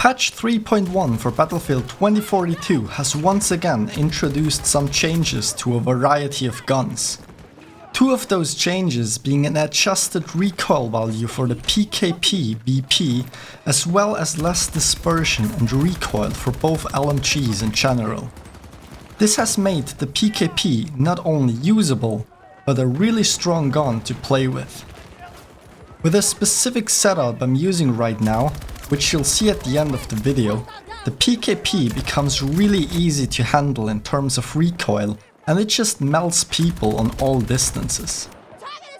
Patch 3.1 for Battlefield 2042 has once again introduced some changes to a variety of guns. Two of those changes being an adjusted recoil value for the PKP-BP, as well as less dispersion and recoil for both LMGs in general. This has made the PKP not only usable, but a really strong gun to play with. With a specific setup I'm using right now, which you'll see at the end of the video, the PKP becomes really easy to handle in terms of recoil, and it just melts people on all distances.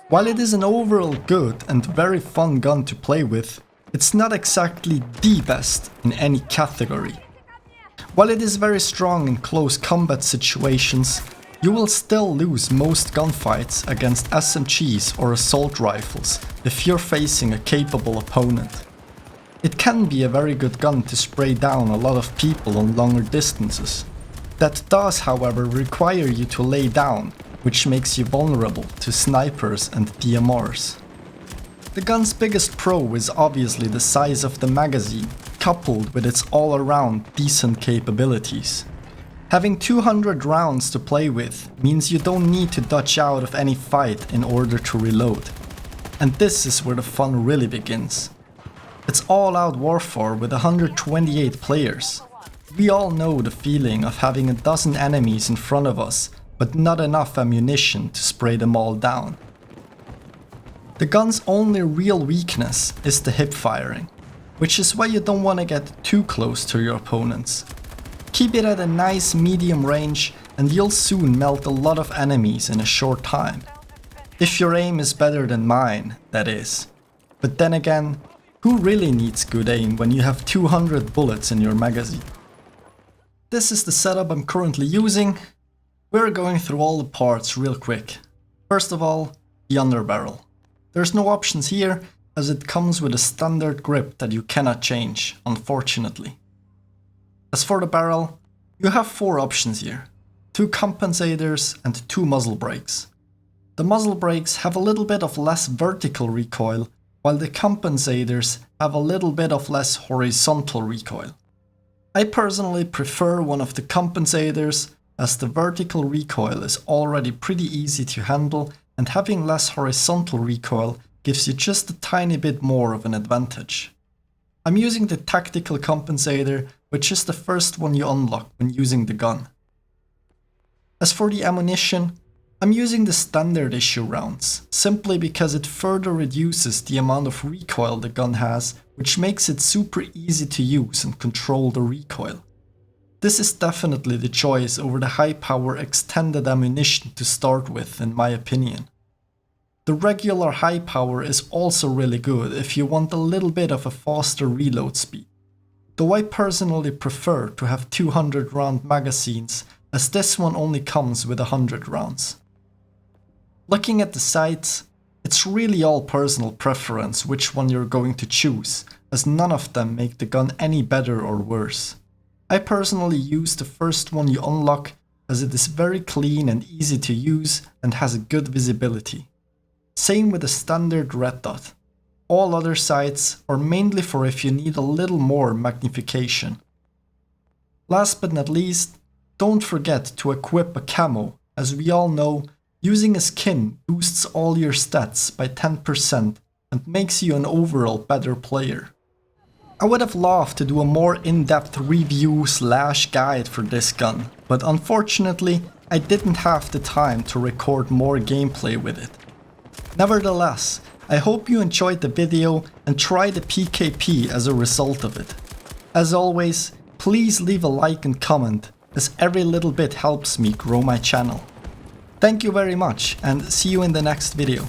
While it is an overall good and very fun gun to play with, it's not exactly the best in any category. While it is very strong in close combat situations, you will still lose most gunfights against SMGs or assault rifles if you're facing a capable opponent. It can be a very good gun to spray down a lot of people on longer distances. That does, however, require you to lay down, which makes you vulnerable to snipers and DMRs. The gun's biggest pro is obviously the size of the magazine, coupled with its all-around decent capabilities. Having 200 rounds to play with means you don't need to dodge out of any fight in order to reload. And this is where the fun really begins. It's all-out warfare with 128 players. We all know the feeling of having a dozen enemies in front of us, but not enough ammunition to spray them all down. The gun's only real weakness is the hip firing, which is why you don't want to get too close to your opponents. Keep it at a nice medium range and you'll soon melt a lot of enemies in a short time. If your aim is better than mine, that is. But then again, who really needs good aim when you have 200 bullets in your magazine? This is the setup I'm currently using. We're going through all the parts real quick. First of all, the underbarrel. There's no options here as it comes with a standard grip that you cannot change, unfortunately. As for the barrel, you have 4 options here. 2 compensators and 2 muzzle brakes. The muzzle brakes have a little bit of less vertical recoil, while the compensators have a little bit of less horizontal recoil. I personally prefer one of the compensators, as the vertical recoil is already pretty easy to handle, and having less horizontal recoil gives you just a tiny bit more of an advantage. I'm using the tactical compensator, which is the first one you unlock when using the gun. As for the ammunition, I'm using the standard issue rounds, simply because it further reduces the amount of recoil the gun has, which makes it super easy to use and control the recoil. This is definitely the choice over the high power extended ammunition to start with, in my opinion. The regular high power is also really good if you want a little bit of a faster reload speed, though I personally prefer to have 200 round magazines, as this one only comes with 100 rounds. Looking at the sights, it's really all personal preference which one you're going to choose, as none of them make the gun any better or worse. I personally use the first one you unlock, as it is very clean and easy to use and has a good visibility. Same with the standard red dot. All other sights are mainly for if you need a little more magnification. Last but not least, don't forget to equip a camo, as we all know, using a skin boosts all your stats by 10% and makes you an overall better player. I would have loved to do a more in-depth review / guide for this gun, but unfortunately I didn't have the time to record more gameplay with it. Nevertheless, I hope you enjoyed the video and try the PKP as a result of it. As always, please leave a like and comment, as every little bit helps me grow my channel. Thank you very much and see you in the next video.